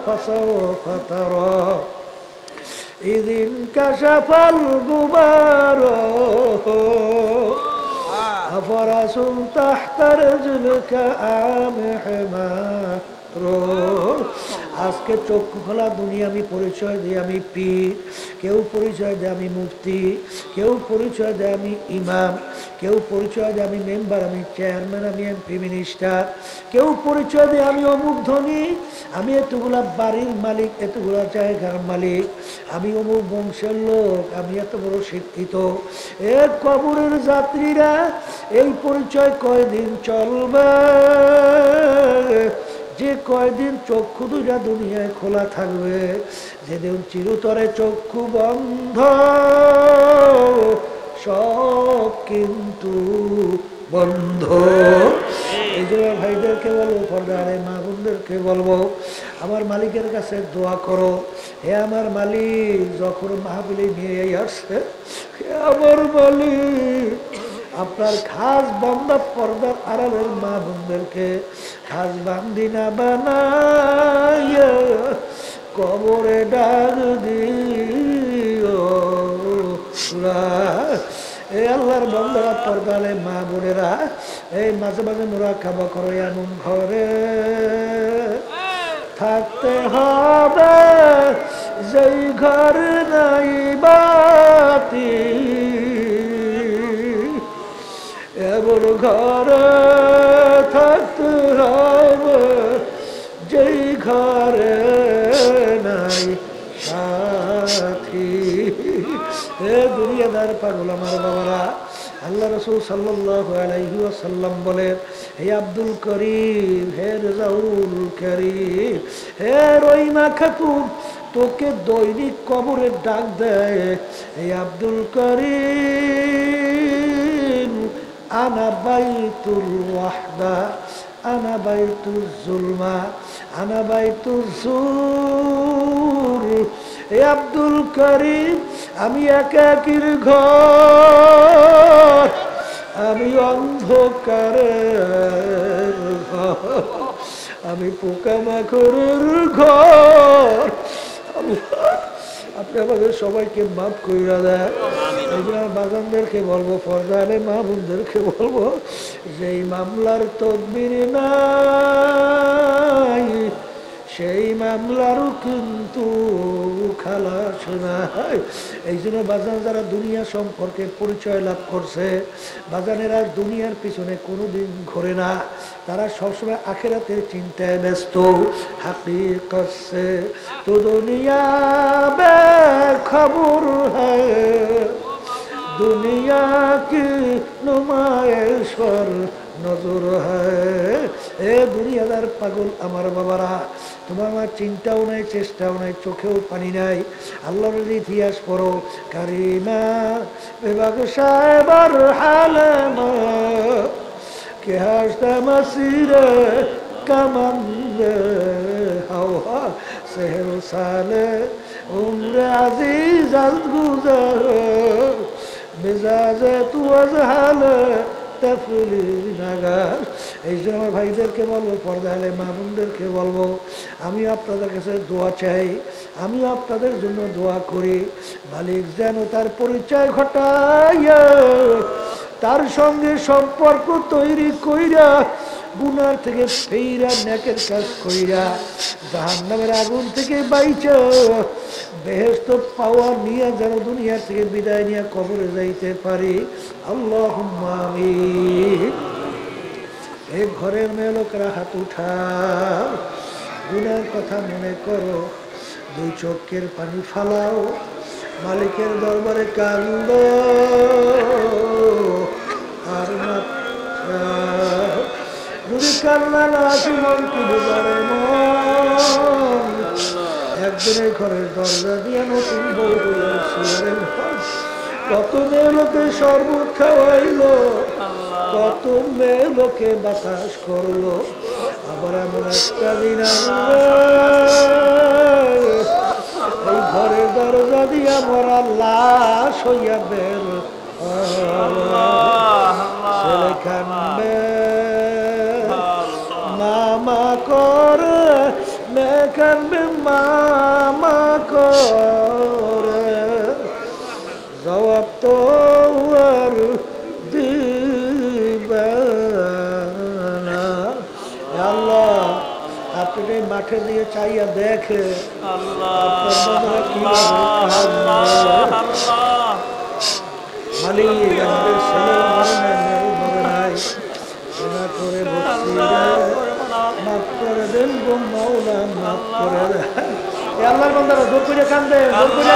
فسوف ترى إذ انكشف الغبار أفرس تحت رجلك أم حمار আজকে চক্ষু খোলা দুনিয়া আমি পরিচয় দিই আমি পীর, কেউ পরিচয় দেয় আমি মুফতি, কেউ পরিচয় দেয় আমি ইমাম, কেউ পরিচয় দেয় আমি মেম্বার, আমি চেয়ারম্যান, আমি এমপি মিনিস্টার, কেউ পরিচয় দেয় আমি অমুক ধনী, আমি এতগুলা বাড়ির মালিক, এতগুলা জায়গার মালিক, আমি অমুক বংশের লোক, আমি এত বড় শিক্ষিত। এ কবরের যাত্রীরা এই পরিচয় কয়দিন চলবে? যে কয়দিন চক্ষু দুইটা দুনিয়ায় খোলা থাকবে, যেদিন চিরতরে চক্ষু বন্ধ, সব কিন্তু বন্ধ। এই জন্য ভাইদেরকে বলবো, পর্দারে মা বোনদেরকে বলবো, আমার মালিকের কাছে দোয়া করো। হে আমার মালিক, যখন মাহফিলে নিয়ে আসছে, হে আমার মালিক, আপনার খাস বান্দা পর্দার আড়ালের মা বোনদেরকে খাস বান্দি না বানাইয়া কবরে ডাক দিও। এই আল্লাহর বান্দারা পর্দারে মা বোনেরা, এই মাঝে মাঝে নোরা খাবা করো, এমন ঘরে থাকতে হবে যেই ঘর নাই বাতি, এমন ঘরে থাকতে হবে যেই ঘরে নাই সাথী। এ দুনিয়াদার পাগল আমার বাবারা, আল্লাহ রাসূল সাল্লাল্লাহু আলাইহি ওয়াসাল্লাম বলেন, হে আব্দুল করিম, হে রেজাউল করিম, হে রহিমা খাতুন, তোকে দৈনিক কবরে ডাক দেয়, হে আব্দুল করিম, আনা বাইতুল ওয়াহদা, আনা বাইতুল জুলমা, আনা বাইতুল জুর। হে আব্দুল করিম, আমি একাকির ঘর, আমি অন্ধকারের ঘর, আমি পোকামাকড়ের ঘর। আপনি আমাদের সবাইকে মাফ কইরা দেন। এই জন্য বাগানদেরকে বলবো, পর্দারে মা বোনদেরকে বলবো, যেই মামলার তদবির নাই, সেই মামলারও কিন্তু খালাস নাই। এই জন্য বাজান যারা দুনিয়া সম্পর্কে পরিচয় লাভ করছে, বাজানেরা দুনিয়ার পিছনে কোনোদিন ঘোরে না, তারা সবসময় আখেরাতের চিন্তায় ব্যস্ত। হাকিকত সে তো দুনিয়া বেখবর হ্যায়, দুনিয়া কি নুমায়েশ পর নজর হ্যায়। এ দুনিয়াদার পাগল আমার বাবারা, তোমার আমার চিন্তাও নাই, চেষ্টাও নাই, চোখেও পানি নাই। আল্লাহর ইতিহাস পড়ো, কারিমা বেবাগ সাহেবার হালেমা কে হাসতা মাসিরে কামান্দে হাওয়া সেহর সালে উমরে আজিজ আজ গুজার মেজাজে তু আজ হালে তাফলি নাগার। এই জন্য আমার ভাইদেরকে বলবো, পর্দালে মা বোনদেরকে বলবো, আমি আপনাদের কাছে দোয়া চাই, আমি আপনাদের জন্য দোয়া করি, মালিক যেন তার পরিচয় ঘটাইয়া তার সঙ্গে সম্পর্ক তৈরি কইরা, গুনার থেকে ফেইরা নেকের কাজ কইরা, জাহান্নামের আগুন থেকে বাইচা বেহেশত পাওয়া নিয়ে যেন দুনিয়া থেকে বিদায় নিয়ে কবরে যাইতে পারি। আল্লাহুম্মা আমিন। এই ঘরের মেয়ে লোকেরা হাত উঠাও, গুনার কথা মনে করো, দুই চোখের পানি ফালাও, মালিকের দরবারে কান্দ আর যদি কান্না না আসে মন তুলে পারে মন, একদিনের ঘরের দরজা দিয়ে নতুন বউ হয়েছিলেন। কত মেয়ে লোকে শরবত খাওয়াইলো, কত মেয়ে লোকে বাতাস করলো, আবার এমন একটা দিন এই ঘরের দরজা দিয়া মরা লাশ হইয়া বের ছেলে কানবে, মামা করে কানবে মামা করে জবাব তো আর দিবে না। আল্লাহ আপনি মাঠে দিয়ে চাইয়া দেখে মালিক আমাদের ছেলে মরে নাই করে বসছি মাফ করে দেন গো মৌলা মাফ করে দেন। আল্লাহর বান্দারা জোর করে কান্দে, জোর করে